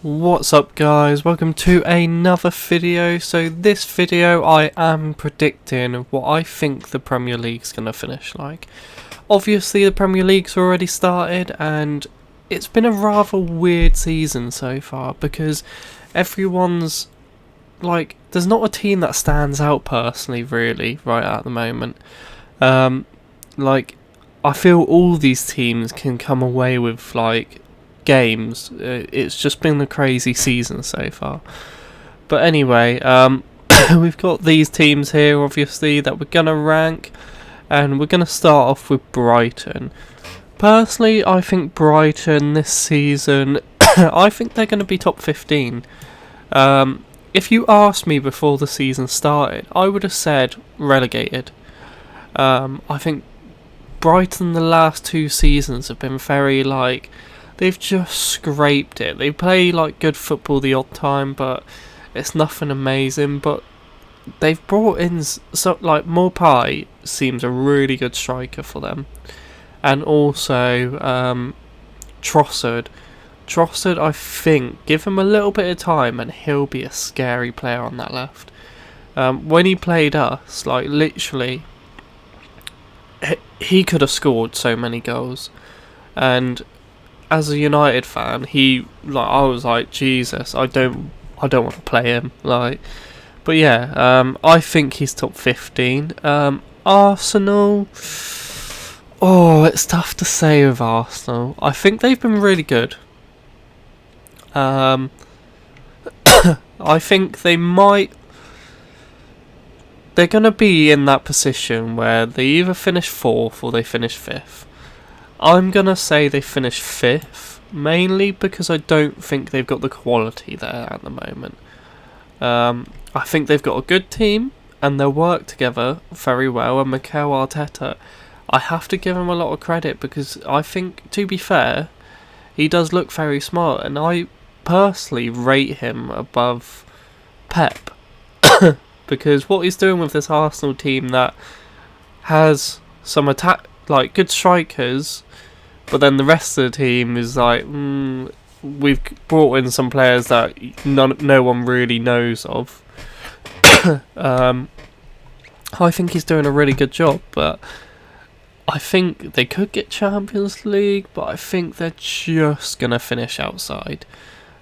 What's up guys, welcome to another video. So this video I am predicting what I think the Premier League's going to finish like. Obviously the Premier League's already started and it's been a rather weird season so far because everyone's like, there's not a team that stands out personally really right at the moment. Like I feel all these teams can come away with like games. It's just been a crazy season so far. But anyway, we've got these teams here obviously that we're gonna rank, and we're gonna start off with Brighton. Personally, I think Brighton this season, I think they're gonna be top 15. If you asked me before the season started, I would have said relegated. I think Brighton the last two seasons have been very like, they've just scraped it. They play like good football the odd time, but it's nothing amazing. But they've brought in like Morpie seems a really good striker for them, and also Trossard. Trossard, I think, give him a little bit of time and he'll be a scary player on that left. When he played us, like literally, he could have scored so many goals, and as a United fan, I was like, Jesus, I don't want to play him. Like, but yeah, I think he's top 15. Arsenal. Oh, it's tough to say with Arsenal. I think they've been really good. I think they're gonna be in that position where they either finish 4th or they finish 5th. I'm gonna say they finish 5th, mainly because I don't think they've got the quality there at the moment. I think they've got a good team and they'll work together very well, and Mikel Arteta, I have to give him a lot of credit because I think, to be fair, he does look very smart, and I personally rate him above Pep because what he's doing with this Arsenal team that has some like good strikers, but then the rest of the team is like, we've brought in some players that no one really knows of. I think he's doing a really good job, but I think they could get Champions League, but I think they're just going to finish outside.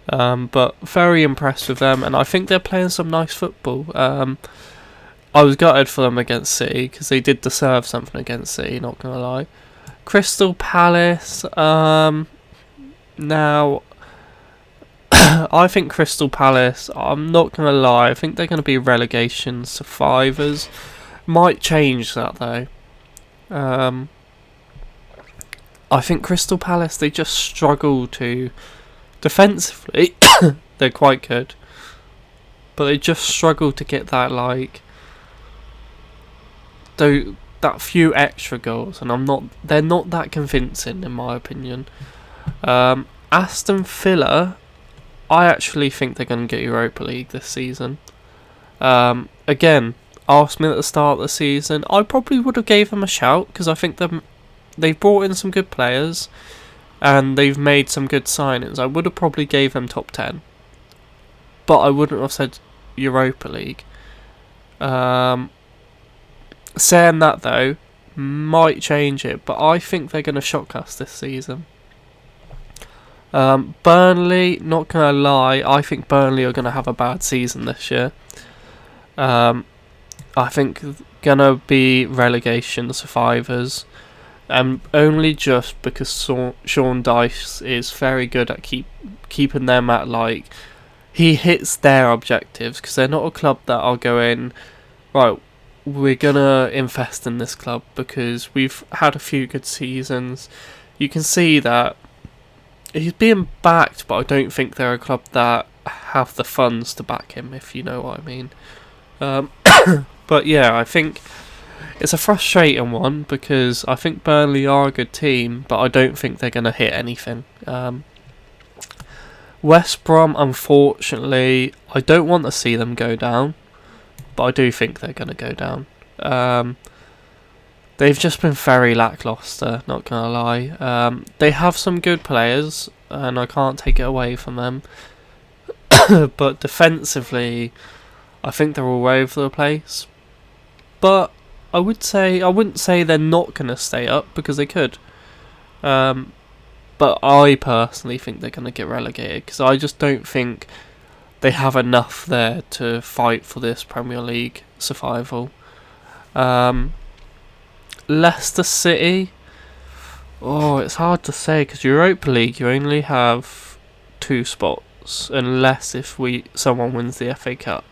But very impressed with them, and I think they're playing some nice football. I was gutted for them against City because they did deserve something against City, not going to lie. Crystal Palace, now, I think Crystal Palace, I'm not going to lie, I think they're going to be relegation survivors. Might change that though. I think Crystal Palace, they just struggle to, defensively, they're quite good, but they just struggle to get that like, that few extra goals, and they're not that convincing in my opinion. Aston Villa, I actually think they're going to get Europa League this season. Again, asked me at the start of the season, I probably would have gave them a shout because I think they've brought in some good players and they've made some good signings. I would have probably gave them top 10, but I wouldn't have said Europa League. Saying that though, might change it, but I think they're going to shock us this season. Burnley, not going to lie, I think Burnley are going to have a bad season this year. I think going to be relegation survivors, and only just because Sean Dyche is very good at keeping them at like, he hits their objectives, because they're not a club that are going, right, we're gonna invest in this club because we've had a few good seasons. You can see that he's being backed, but I don't think they're a club that have the funds to back him, if you know what I mean. But yeah, I think it's a frustrating one because I think Burnley are a good team, but I don't think they're going to hit anything. West Brom, unfortunately, I don't want to see them go down, but I do think they're going to go down. They've just been very lacklustre, not going to lie. They have some good players, and I can't take it away from them. but defensively, I think they're all over the place. But I wouldn't say they're not going to stay up, because they could. But I personally think they're going to get relegated, because I just don't think they have enough there to fight for this Premier League survival. Leicester City, it's hard to say, because Europa League you only have 2 spots, unless if someone wins the FA Cup.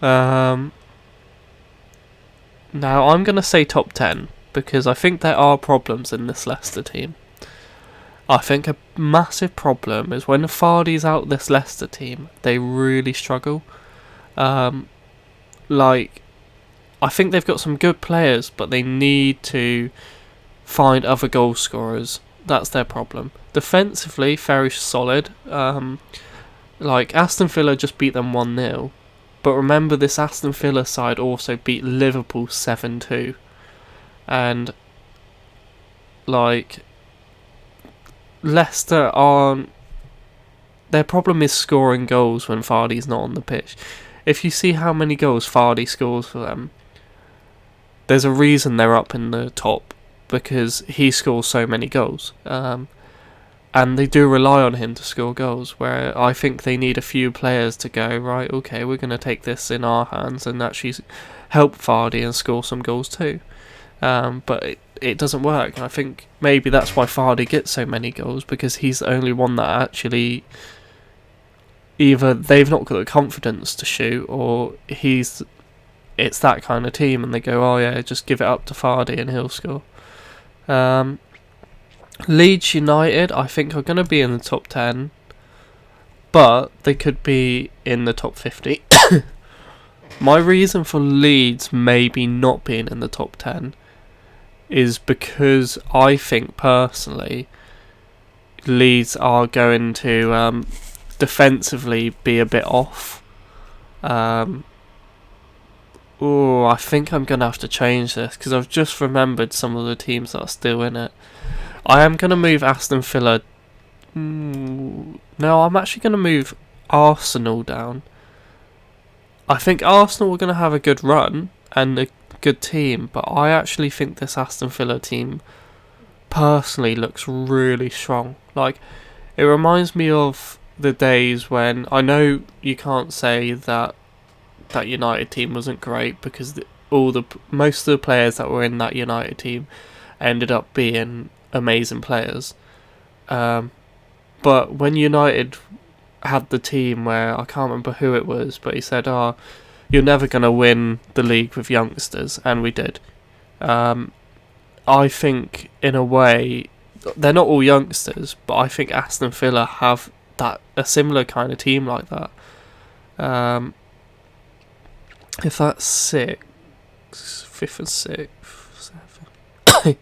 Now I'm going to say top 10, because I think there are problems in this Leicester team. I think a massive problem is when Vardy's out this Leicester team, they really struggle. I think they've got some good players, but they need to find other goal scorers. That's their problem. Defensively, very solid. Aston Villa just beat them 1-0. But remember, this Aston Villa side also beat Liverpool 7-2. And, Leicester aren't... Their problem is scoring goals when Vardy's not on the pitch. If you see how many goals Vardy scores for them, there's a reason they're up in the top, because he scores so many goals. And they do rely on him to score goals, where I think they need a few players to go, right, okay, we're going to take this in our hands and actually help Vardy and score some goals too. But it doesn't work, and I think maybe that's why Vardy gets so many goals, because he's the only one that actually... Either they've not got the confidence to shoot, or it's that kind of team, and they go, oh yeah, just give it up to Vardy and he'll score. Leeds United, I think, are going to be in the top 10, but they could be in the top 50. My reason for Leeds maybe not being in the top 10 is because I think, personally, Leeds are going to defensively be a bit off. I think I'm going to have to change this, because I've just remembered some of the teams that are still in it. I am going to move Aston Villa... No, I'm actually going to move Arsenal down. I think Arsenal are going to have a good run and a good team, but I actually think this Aston Villa team personally looks really strong. It reminds me of the days when... I know you can't say that United team wasn't great, because most of the players that were in that United team ended up being amazing players. But when United had the team where, I can't remember who it was, but he said, you're never going to win the league with youngsters, and we did. I think, in a way, they're not all youngsters, but I think Aston Villa have a similar kind of team like that. If that's 6, 5th and 6th, 7.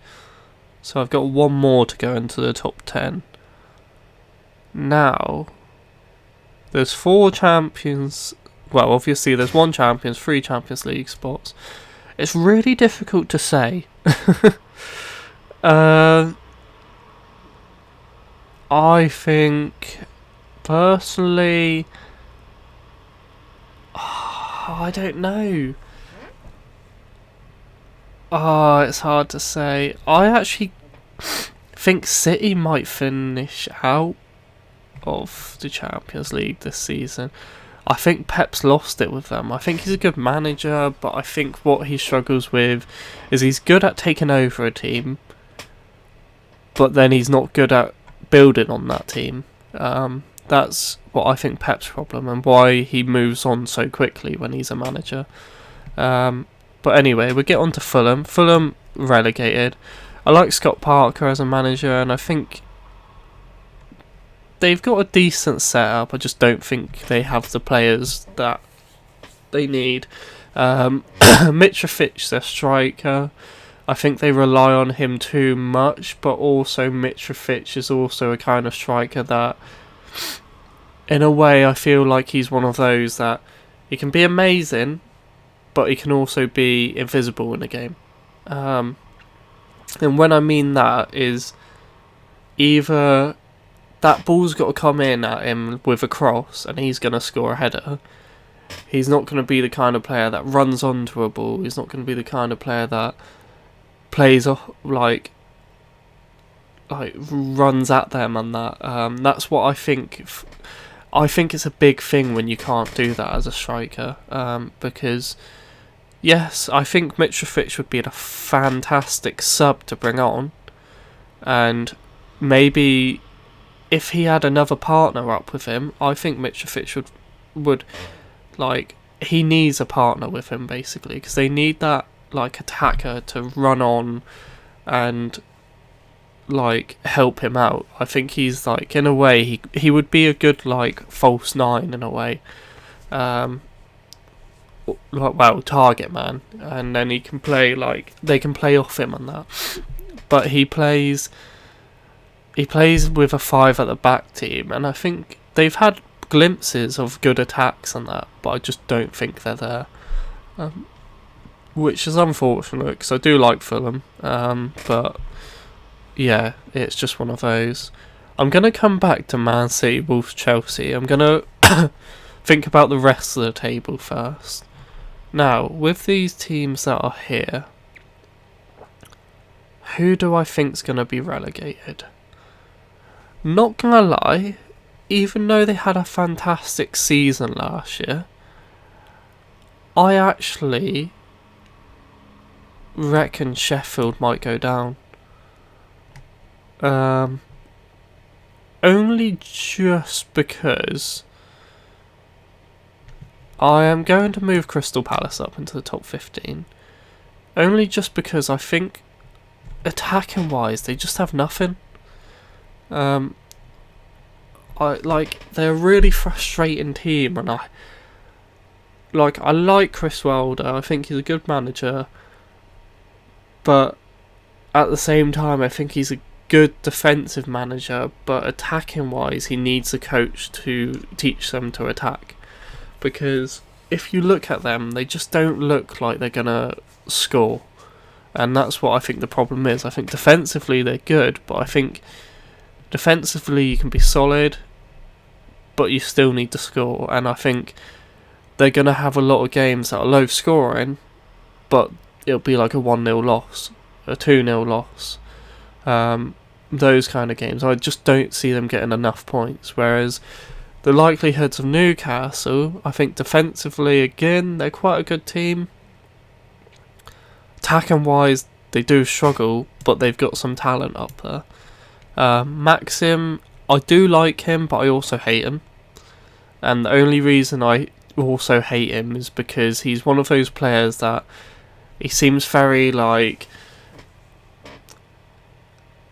So I've got one more to go into the top 10. Now, there's 4 champions. Well, obviously there's 1 Champions, 3 Champions League spots. It's really difficult to say. I think, personally, I don't know. It's hard to say. I actually think City might finish out of the Champions League this season. I think Pep's lost it with them. I think he's a good manager, but I think what he struggles with is he's good at taking over a team, but then he's not good at building on that team. That's what I think Pep's problem, and why he moves on so quickly when he's a manager. But anyway, we'll get on to Fulham. Fulham relegated. I like Scott Parker as a manager, and I think they've got a decent setup. I just don't think they have the players that they need. Mitrovic, their striker, I think they rely on him too much, but also Mitrovic is also a kind of striker that, in a way, I feel like he's one of those that he can be amazing, but he can also be invisible in a game. And when I mean that is either that ball's got to come in at him with a cross, and he's going to score a header. He's not going to be the kind of player that runs onto a ball. He's not going to be the kind of player that plays off, like runs at them and that. That's what I think. I think it's a big thing when you can't do that as a striker. Because yes, I think Mitrovic would be a fantastic sub to bring on, and maybe if he had another partner up with him, I think Mitrovic would like, he needs a partner with him basically, because they need that like attacker to run on and like help him out. I think he's like, in a way, he would be a good like false nine in a way, well, target man, and then he can play, like, they can play off him and that. But he plays with a 5 at the back team, and I think they've had glimpses of good attacks and that, but I just don't think they're there, which is unfortunate because I do like Fulham, but yeah, it's just one of those. I'm going to come back to Man City, Wolves, Chelsea. I'm going to think about the rest of the table first. Now, with these teams that are here, who do I think's going to be relegated? Not gonna lie, even though they had a fantastic season last year, I actually reckon Sheffield might go down. Only just because I am going to move Crystal Palace up into the top 15. Only just because I think attacking wise they just have nothing. They're a really frustrating team, and I like Chris Wilder. I think he's a good manager, but at the same time I think he's a good defensive manager, but attacking wise he needs a coach to teach them to attack, because if you look at them, they just don't look like they're gonna score, and that's what I think the problem is. I think defensively they're good, but I think defensively you can be solid, but you still need to score, and I think they're going to have a lot of games that are low scoring, but it'll be like a 1-0 loss, a 2-0 loss, those kind of games. I just don't see them getting enough points, whereas the likelihoods of Newcastle, I think defensively, again, they're quite a good team. Attacking wise, they do struggle, but they've got some talent up there. Maxim, I do like him, but I also hate him. And the only reason I also hate him is because he's one of those players that he seems very like,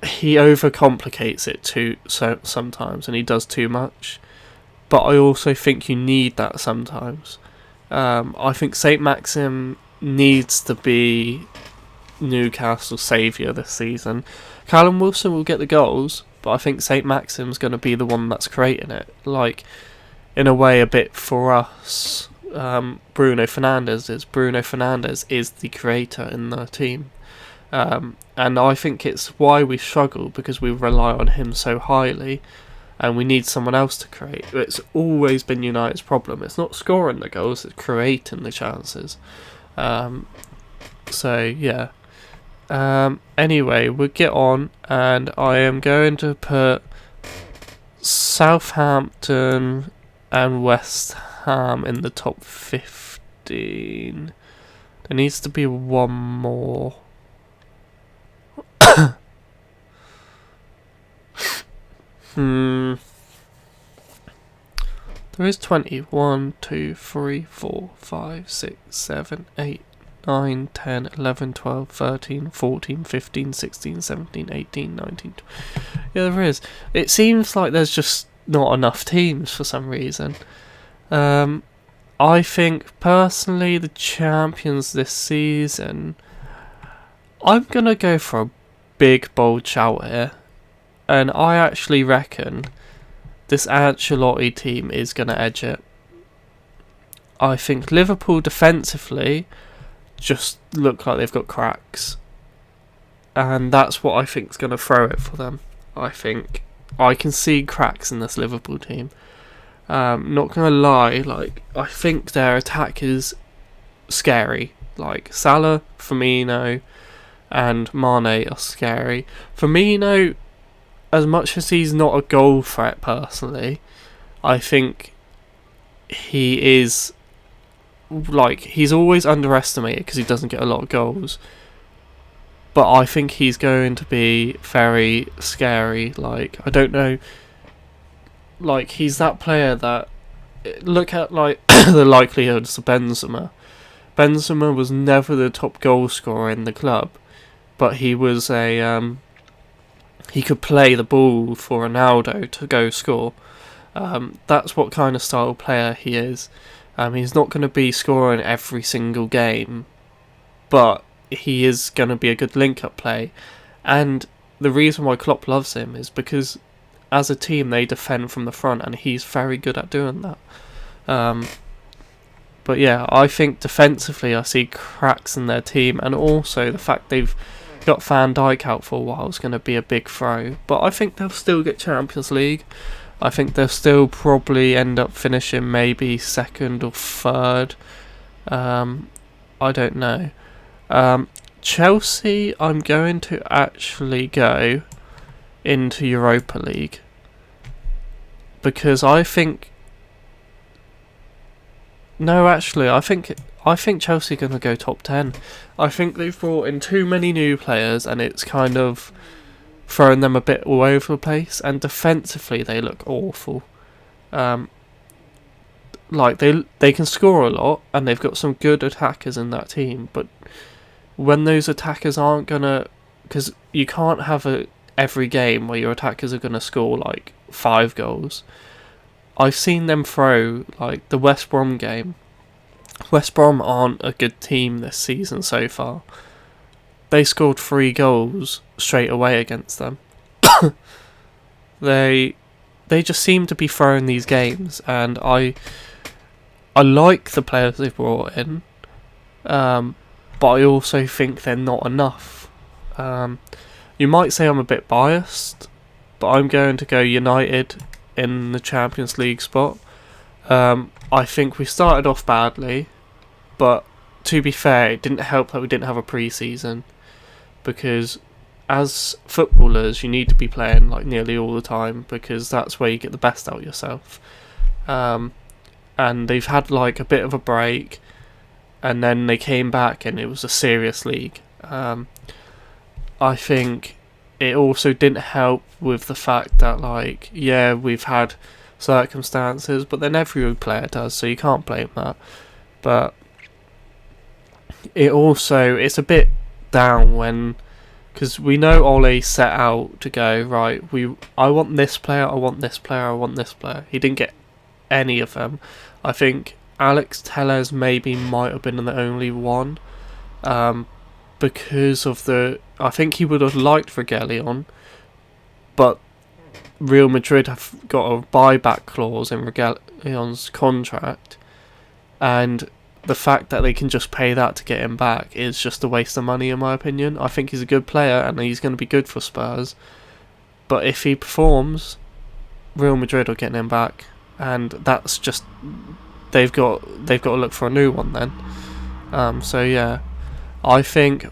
he overcomplicates it sometimes, and he does too much. But I also think you need that sometimes. I think St. Maxim needs to be Newcastle's saviour this season. Callum Wilson will get the goals, but I think St. Maxim's going to be the one that's creating it. Like, in a way, a bit for us, Bruno Fernandes is. Bruno Fernandes is the creator in the team. And I think it's why we struggle, because we rely on him so highly, and we need someone else to create. It's always been United's problem. It's not scoring the goals, it's creating the chances. So, yeah. Anyway, we'll get on, and I am going to put Southampton and West Ham in the top 15. There needs to be one more. There is 20. 1, 2, 3, 4, 5, 6, 7, 8, 9, 10, 11, 12, 13, 14, 15, 16, 17, 18, 19. Yeah, there is. It seems like there's just not enough teams for some reason. I think, personally, the champions this season, I'm going to go for a big, bold shout here. And I actually reckon this Ancelotti team is going to edge it. I think Liverpool defensively just look like they've got cracks, and that's what I think is going to throw it for them. I think I can see cracks in this Liverpool team. Not gonna lie, like I think their attack is scary. Like Salah, Firmino, and Mane are scary. Firmino, as much as he's not a goal threat personally, I think he is, like, he's always underestimated because he doesn't get a lot of goals. But I think he's going to be very scary. Like, I don't know. Like, he's that player that, look at, like, the likelihoods of Benzema. Benzema was never the top goal scorer in the club, but he was he could play the ball for Ronaldo to go score. That's what kind of style player he is. He's not going to be scoring every single game, but he is going to be a good link-up play. And the reason why Klopp loves him is because as a team they defend from the front, and he's very good at doing that. But yeah, I think defensively I see cracks in their team, and also the fact they've got Van Dijk out for a while is going to be a big throw. But I think they'll still get Champions League. I think they'll still probably end up finishing maybe second or third. I don't know. Chelsea, I'm going to actually go into Europa League, because I think... No, actually, I think Chelsea are going to go top 10. I think they've brought in too many new players, and it's kind of throwing them a bit all over the place. And defensively, they look awful. Like they can score a lot, and they've got some good attackers in that team. But when those attackers aren't gonna, because you can't have every game where your attackers are gonna score like 5 goals. I've seen them throw, like, the West Brom game. West Brom aren't a good team this season so far. They scored 3 goals straight away against them. They just seem to be throwing these games, and I like the players they've brought in, but I also think they're not enough. You might say I'm a bit biased, but I'm going to go United in the Champions League spot. I think we started off badly, but to be fair, it didn't help that we didn't have a pre-season, because as footballers you need to be playing like nearly all the time, because that's where you get the best out of yourself. And they've had like a bit of a break, and then they came back and it was a serious league. I think it also didn't help with the fact that, like, yeah, we've had circumstances, but then every player does, so you can't blame that. But it's a bit down when, because we know Ole set out to go, right, I want this player, I want this player, I want this player. He didn't get any of them. I think Alex Telles maybe might have been the only one, because of I think he would have liked Relegation, but Real Madrid have got a buyback clause in Regaligion's contract, and the fact that they can just pay that to get him back is just a waste of money, in my opinion. I think he's a good player and he's going to be good for Spurs, but if he performs, Real Madrid are getting him back, and that's just, they've got to look for a new one then. So yeah, I think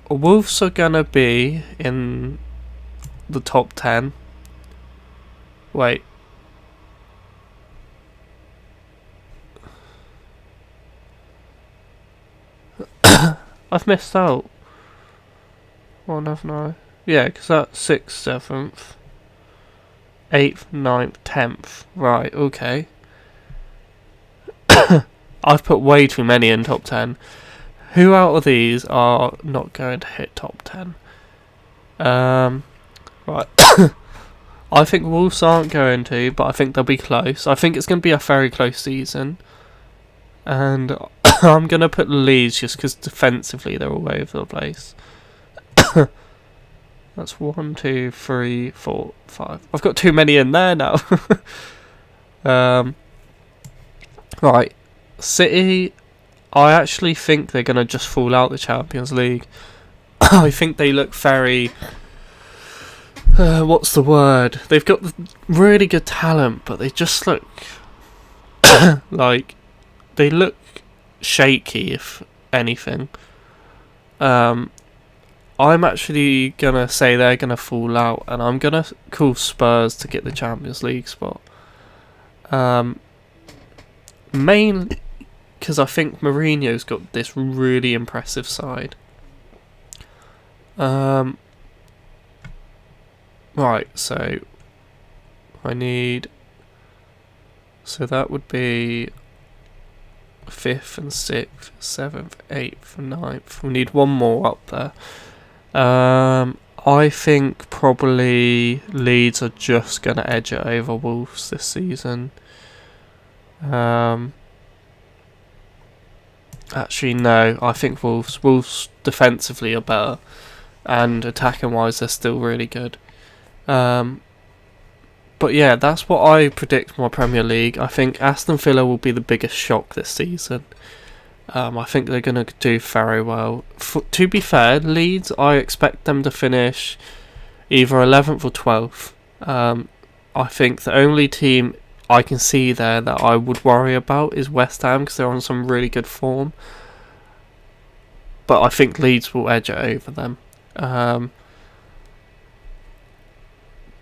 Wolves are going to be in the top 10. Wait. I've missed out. One, haven't I? Yeah, because that's 6th, 7th, 8th, 9th, 10th. Right, okay. I've put way too many in top 10. Who out of these are not going to hit top 10? Right. I think Wolves aren't going to, but I think they'll be close. I think it's going to be a very close season. And I'm going to put Leeds just because defensively they're all over the place. That's 1, 2, 3, 4, 5. I've got too many in there now. Right. City, I actually think they're going to just fall out the Champions League. I think they look very... what's the word? They've got really good talent, but they just look like they look shaky, if anything. I'm actually gonna say they're gonna fall out, and I'm gonna call Spurs to get the Champions League spot. Mainly because I think Mourinho's got this really impressive side. Right, so I need. So that would be 5th and 6th, 7th, 8th, and 9th. We need one more up there. I think probably Leeds are just going to edge it over Wolves this season. Actually, no. I think Wolves defensively are better, and attacking wise, they're still really good. But yeah, that's what I predict for my Premier League. I think Aston Villa will be the biggest shock this season. I think they're going to do very well. To be fair, Leeds, I expect them to finish either 11th or 12th. I think the only team I can see there that I would worry about is West Ham, because they're on some really good form. But I think Leeds will edge it over them.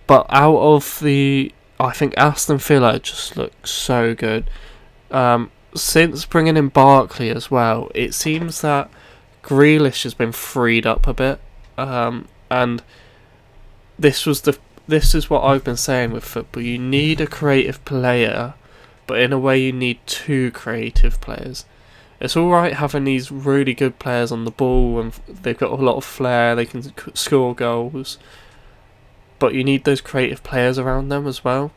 But out of I think Aston Villa just looks so good. Since bringing in Barkley as well, it seems that Grealish has been freed up a bit. And this is what I've been saying with football. You need a creative player, but in a way you need two creative players. It's alright having these really good players on the ball, and they've got a lot of flair, they can score goals, but you need those creative players around them as well.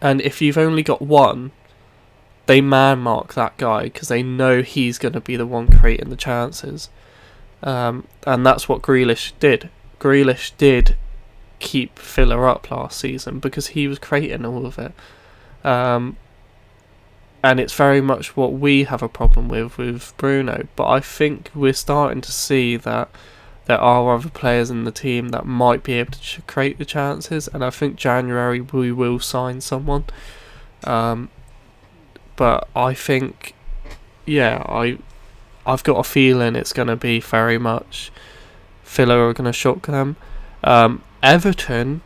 And if you've only got one, they man mark that guy because they know he's going to be the one creating the chances. And that's what Grealish did. Grealish did keep Villa up last season because he was creating all of it. And it's very much what we have a problem with Bruno. But I think we're starting to see that there are other players in the team that might be able to create the chances, and I think January we will sign someone. But I think, yeah, I've got a feeling it's going to be very much Villa are going to shock them. Everton,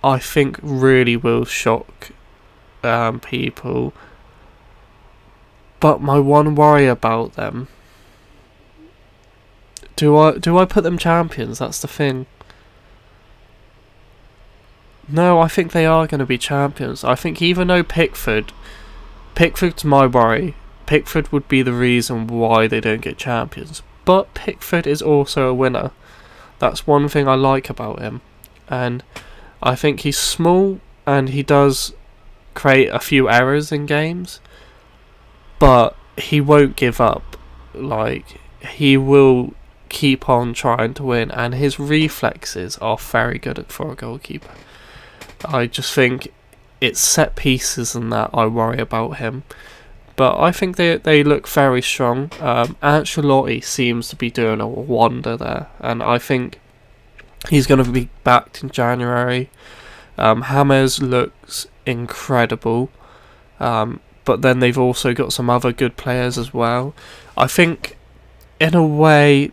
I think, really will shock people. But my one worry about them, do I put them champions? That's the thing. No, I think they are going to be champions. I think even though Pickford's my worry. Pickford would be the reason why they don't get champions. But Pickford is also a winner. That's one thing I like about him. And I think he's small and he does create a few errors in games. But he won't give up. Like, he will keep on trying to win, and his reflexes are very good for a goalkeeper. I just think it's set pieces and that I worry about him. But I think they look very strong. Ancelotti seems to be doing a wonder there, and I think he's going to be backed in January. James looks incredible. But then they've also got some other good players as well. I think, in a way,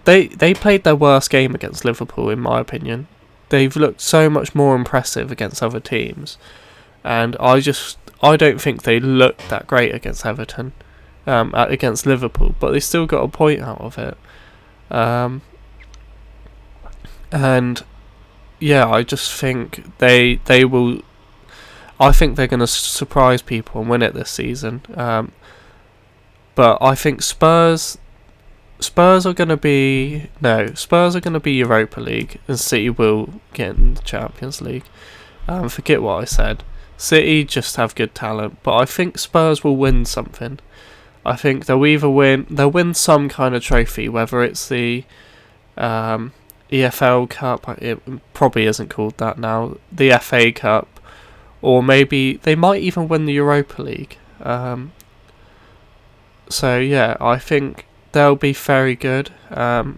they played their worst game against Liverpool, in my opinion. They've looked so much more impressive against other teams. And I don't think they looked that great against Everton, against Liverpool. But they still got a point out of it. And, yeah, I just think they will... I think they're going to surprise people and win it this season. But I think Spurs are going to be Europa League, and City will get in the Champions League. Forget what I said. City just have good talent, but I think Spurs will win something. I think they'll win some kind of trophy, whether it's the EFL Cup. It probably isn't called that now. The FA Cup. Or maybe they might even win the Europa League. So yeah, I think they'll be very good. I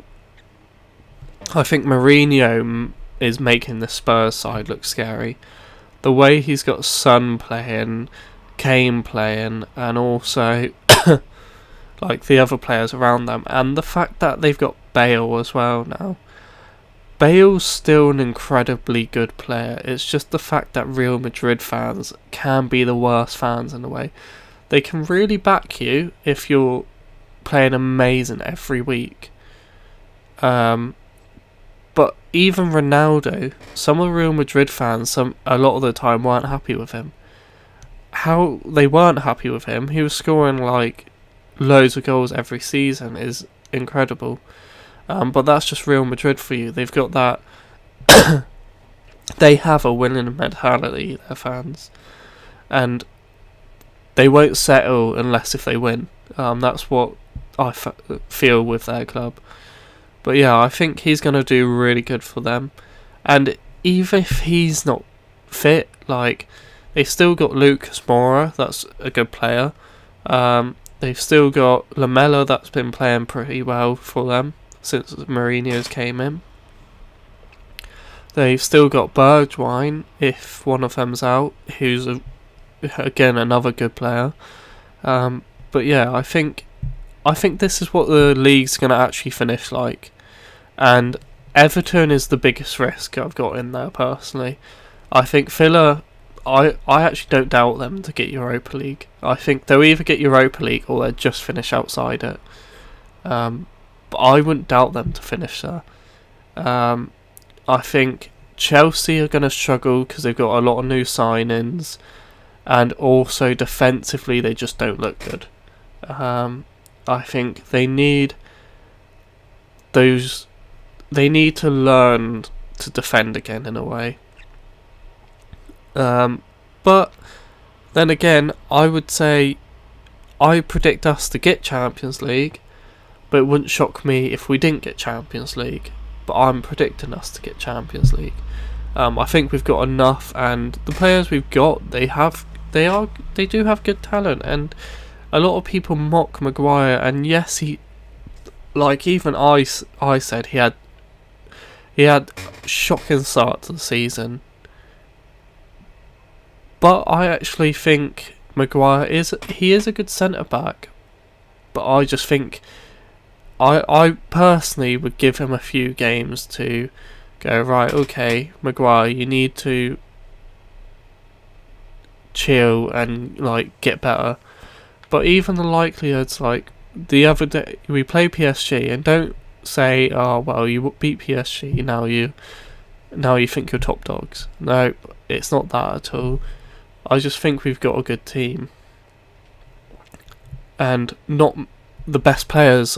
think Mourinho is making the Spurs side look scary. The way he's got Son playing, Kane playing, and also like the other players around them, and the fact that they've got Bale as well now. Bale's still an incredibly good player. It's just the fact that Real Madrid fans can be the worst fans in a way. They can really back you if you're playing amazing every week. But even Ronaldo, some of Real Madrid fans, a lot of the time weren't happy with him. How they weren't happy with him? He was scoring like loads of goals every season is incredible. But that's just Real Madrid for you. They've got that. They have a winning mentality, their fans, and they won't settle unless if they win. That's what I feel with their club. But yeah, I think he's going to do really good for them. And even if he's not fit, like, they've still got Lucas Moura, that's a good player. They've still got Lamela, that's been playing pretty well for them since Mourinho's came in. They've still got Bergwijn, if one of them's out, who's again another good player. But yeah, I think this is what the league's going to actually finish like. And Everton is the biggest risk I've got in there personally. I think Villa, I actually don't doubt them to get Europa League. I think they'll either get Europa League or they'll just finish outside it. But I wouldn't doubt them to finish there. I think Chelsea are going to struggle because they've got a lot of new signings, and also defensively they just don't look good. I think they need to learn to defend again in a way. But then again, I would say I predict us to get Champions League, but it wouldn't shock me if we didn't get Champions League. But I'm predicting us to get Champions League. I think we've got enough, and the players we've got, they do have good talent, and a lot of people mock Maguire, and yes, even I said he had a shocking start to the season. But I actually think Maguire is a good centre back. But I just think I personally would give him a few games to go, right, okay, Maguire, you need to chill and like get better. But even the likelihoods, like the other day we play PSG, and don't say, oh well, you beat PSG, now you think you're top dogs. No, it's not that at all. I just think we've got a good team, and not the best players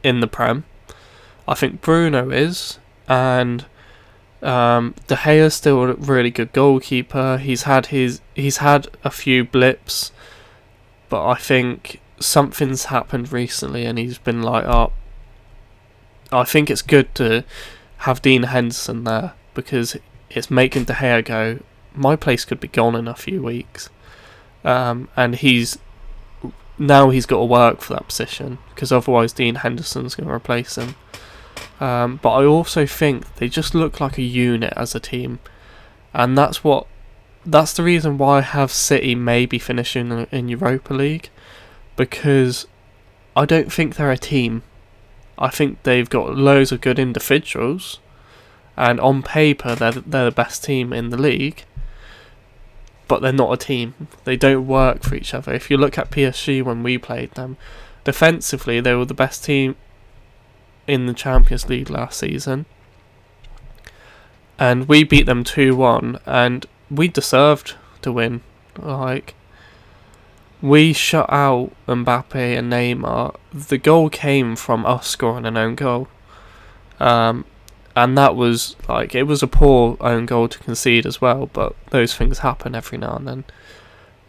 in the Prem. I think Bruno is, and De Gea's still a really good goalkeeper. He's had a few blips, but I think something's happened recently, and he's been like, oh, I think it's good to have Dean Henderson there, because it's making De Gea go, my place could be gone in a few weeks. And he's got to work for that position, because otherwise Dean Henderson's going to replace him. But I also think they just look like a unit as a team, and that's the reason why I have City maybe finishing in Europa League, because I don't think they're a team. I think they've got loads of good individuals, and on paper they're the best team in the league, but they're not a team. They don't work for each other. If you look at PSG when we played them, defensively they were the best team in the Champions League last season, and we beat them 2-1, and we deserved to win. Like, we shut out Mbappe and Neymar. The goal came from us scoring an own goal, and that was it was a poor own goal to concede as well, but those things happen every now and then,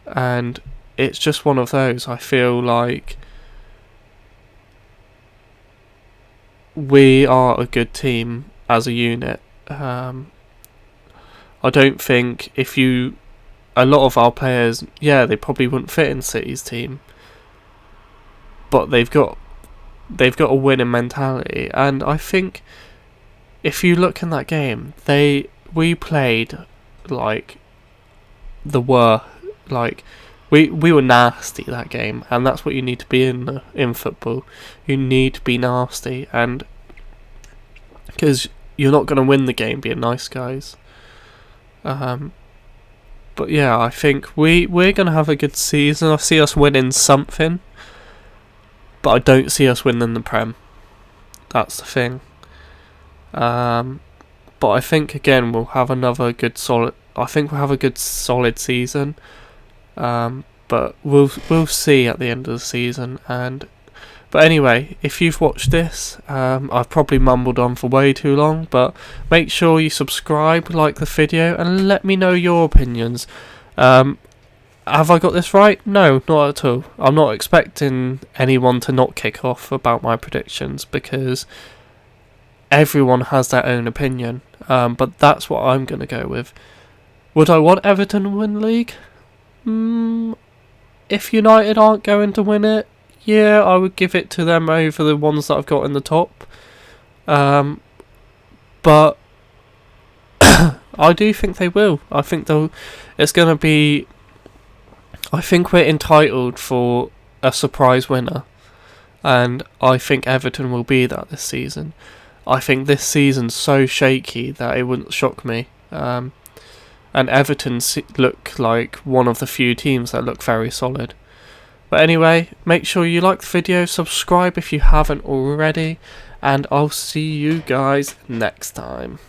and it's just one of those. I feel like we are a good team as a unit. I don't think a lot of our players, they probably wouldn't fit in City's team, but they've got a winning mentality, and I think if you look in that game, we played like we were nasty that game, and that's what you need to be in football. You need to be nasty, and because you're not going to win the game being nice guys. But yeah, I think we're going to have a good season. I see us winning something, but I don't see us winning the Prem. That's the thing. But I think again we'll have another good solid. I think we'll have a good solid season. But we'll see at the end of the season. But anyway, if you've watched this, I've probably mumbled on for way too long, but make sure you subscribe, like the video, and let me know your opinions. Have I got this right? No, not at all. I'm not expecting anyone to not kick off about my predictions, because everyone has their own opinion. But that's what I'm going to go with. Would I want Everton to win the league? If United aren't going to win it, yeah, I would give it to them over the ones that I've got in the top. But I do think they will. I think it's going to be. I think we're entitled for a surprise winner, and I think Everton will be that this season. I think this season's so shaky that it wouldn't shock me. And Everton look like one of the few teams that look very solid. But anyway, make sure you like the video, subscribe if you haven't already, and I'll see you guys next time.